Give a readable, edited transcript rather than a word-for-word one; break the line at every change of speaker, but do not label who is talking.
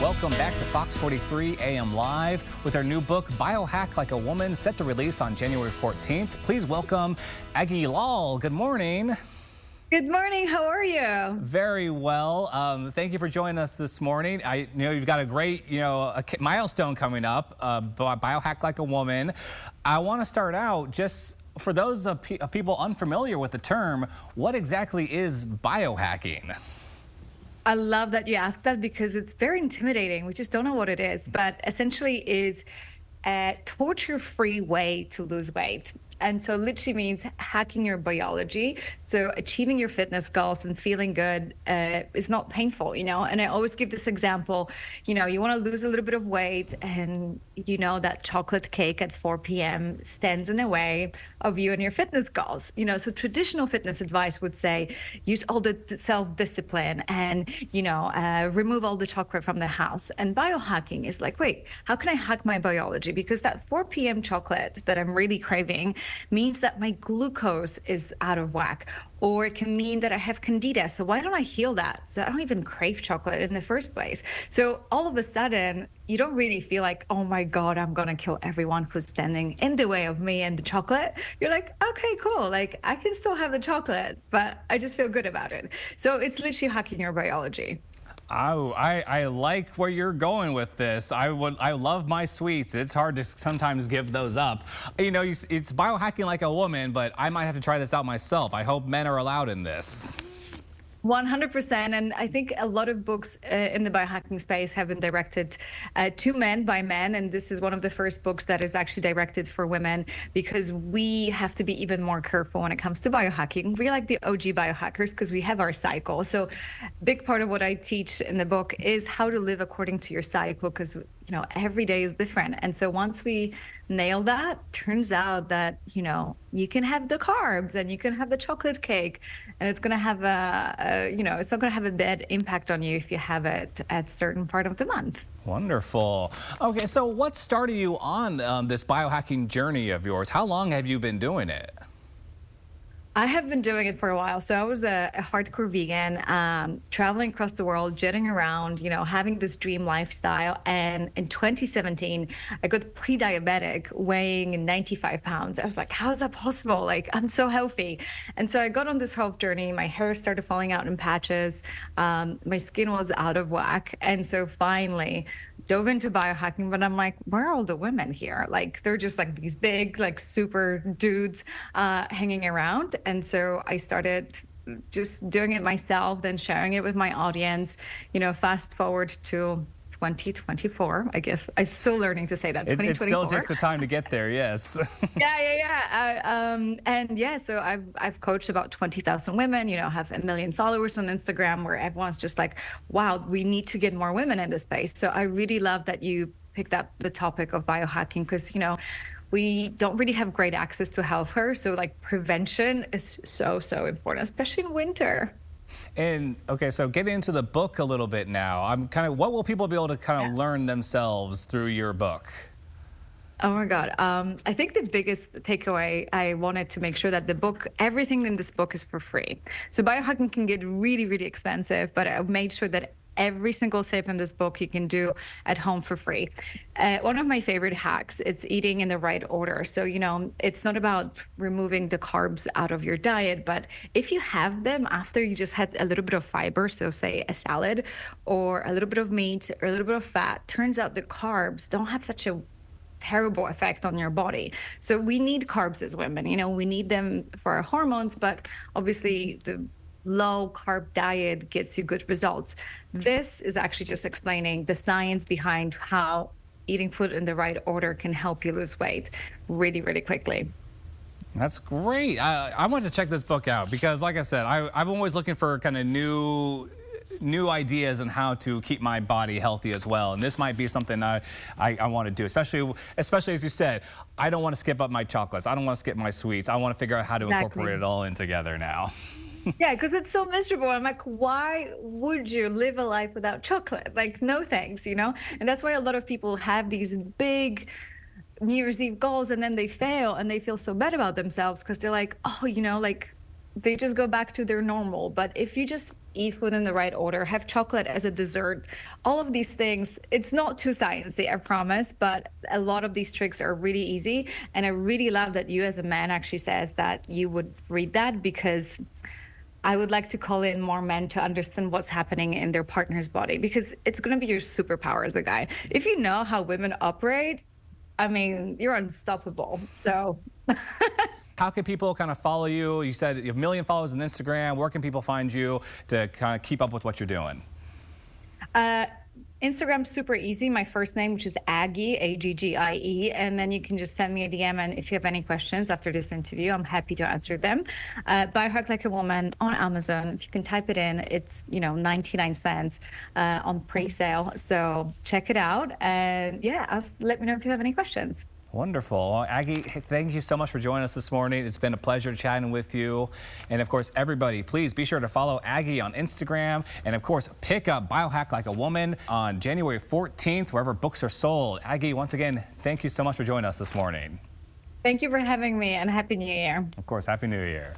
Welcome back to Fox 43 AM Live with our new book, Biohack Like a Woman, set to release on January 14th. Please welcome Aggie Lal. Good morning.
Good morning. How are you?
Very well. Thank you for joining us this morning. I know you've got a great, a milestone coming up, Biohack Like a Woman. I want to start out just for those people unfamiliar with the term, what exactly is biohacking?
I love that you asked that because it's very intimidating. We just don't know what it is, but essentially is a torture-free way to lose weight. And so it literally means hacking your biology. So achieving your fitness goals and feeling good is not painful, And I always give this example, you want to lose a little bit of weight and that chocolate cake at 4 p.m. stands in the way of you and your fitness goals. So traditional fitness advice would say, use all the self-discipline and, remove all the chocolate from the house. And biohacking is like, wait, how can I hack my biology? Because that 4 p.m. chocolate that I'm really craving means that my glucose is out of whack, or it can mean that I have candida. So why don't I heal that? So I don't even crave chocolate in the first place. So all of a sudden, you don't really feel like, oh my God, I'm going to kill everyone who's standing in the way of me and the chocolate. You're like, okay, cool. Like I can still have the chocolate, but I just feel good about it. So it's literally hacking your biology.
Oh, I like where you're going with this. I love my sweets. It's hard to sometimes give those up. It's biohacking like a woman, but I might have to try this out myself. I hope men are allowed in this.
100%. And I think a lot of books in the biohacking space have been directed to men by men. And this is one of the first books that is actually directed for women because we have to be even more careful when it comes to biohacking. We're like the OG biohackers because we have our cycle. So big part of what I teach in the book is how to live according to your cycle because, every day is different. And so once we nail that, turns out that, you can have the carbs and you can have the chocolate cake and it's going to have it's not going to have a bad impact on you if you have it at a certain part of the month.
Wonderful. Okay, so what started you on this biohacking journey of yours? How long have you been doing it?
I have been doing it for a while. So I was a hardcore vegan, traveling across the world, jetting around, having this dream lifestyle. And in 2017, I got pre-diabetic, weighing 95 pounds. I was like, how is that possible? Like, I'm so healthy. And so I got on this health journey. My hair started falling out in patches. My skin was out of whack. And so finally dove into biohacking, but I'm like, where are all the women here? Like, they're just like these big, like super dudes hanging around. And so I started just doing it myself, then sharing it with my audience, fast forward to 2024. I guess I'm still learning to say that.
It still takes the time to get there. Yes.
Yeah. So I've coached about 20,000 women, have 1 million followers on Instagram where everyone's just like, wow, we need to get more women in this space. So I really love that you picked up the topic of biohacking because, we don't really have great access to healthcare. So like prevention is so important, especially in winter.
And okay, so getting into the book a little bit now, what will people be able to kind of learn themselves through your book?
Oh my God. I think the biggest takeaway, I wanted to make sure that everything in this book is for free. So biohacking can get really, really expensive, but I made sure that every single step in this book you can do at home for free. One of my favorite hacks is eating in the right order. So, it's not about removing the carbs out of your diet, but if you have them after you just had a little bit of fiber, so say a salad or a little bit of meat or a little bit of fat, turns out the carbs don't have such a terrible effect on your body. So we need carbs as women, we need them for our hormones, but obviously the low carb diet gets you good results. This is actually just explaining the science behind how eating food in the right order can help you lose weight really, really quickly.
That's great. I want to check this book out because, like I said, I'm always looking for kind of new ideas on how to keep my body healthy as well. And this might be something I want to do, especially as you said, I don't want to skip up my chocolates. I don't want to skip my sweets. I want to figure out how to incorporate it all in together now.
Yeah, because it's so miserable. I'm like, why would you live a life without chocolate? Like, no thanks, And that's why a lot of people have these big New Year's Eve goals and then they fail and they feel so bad about themselves because they're like, oh, like they just go back to their normal. But if you just eat food in the right order, have chocolate as a dessert. All of these things, it's not too sciencey, I promise, but a lot of these tricks are really easy. And I really love that you as a man actually says that you would read that, because I would like to call in more men to understand what's happening in their partner's body, because it's going to be your superpower as a guy. If you know how women operate, I mean, you're unstoppable. So
how can people kind of follow you? You said you have 1 million followers on Instagram. Where can people find you to kind of keep up with what you're doing?
Instagram's super easy. My first name, which is Aggie, Aggie, and then you can just send me a DM. And if you have any questions after this interview, I'm happy to answer them. Biohack Like a Woman on Amazon. If you can type it in, it's 99 cents on pre-sale. So check it out, and yeah, let me know if you have any questions.
Wonderful. Well, Aggie, thank you so much for joining us this morning. It's been a pleasure chatting with you. And of course, everybody, please be sure to follow Aggie on Instagram. And of course, pick up Biohack Like a Woman on January 14th, wherever books are sold. Aggie, once again, thank you so much for joining us this morning.
Thank you for having me, and Happy New Year.
Of course, Happy New Year.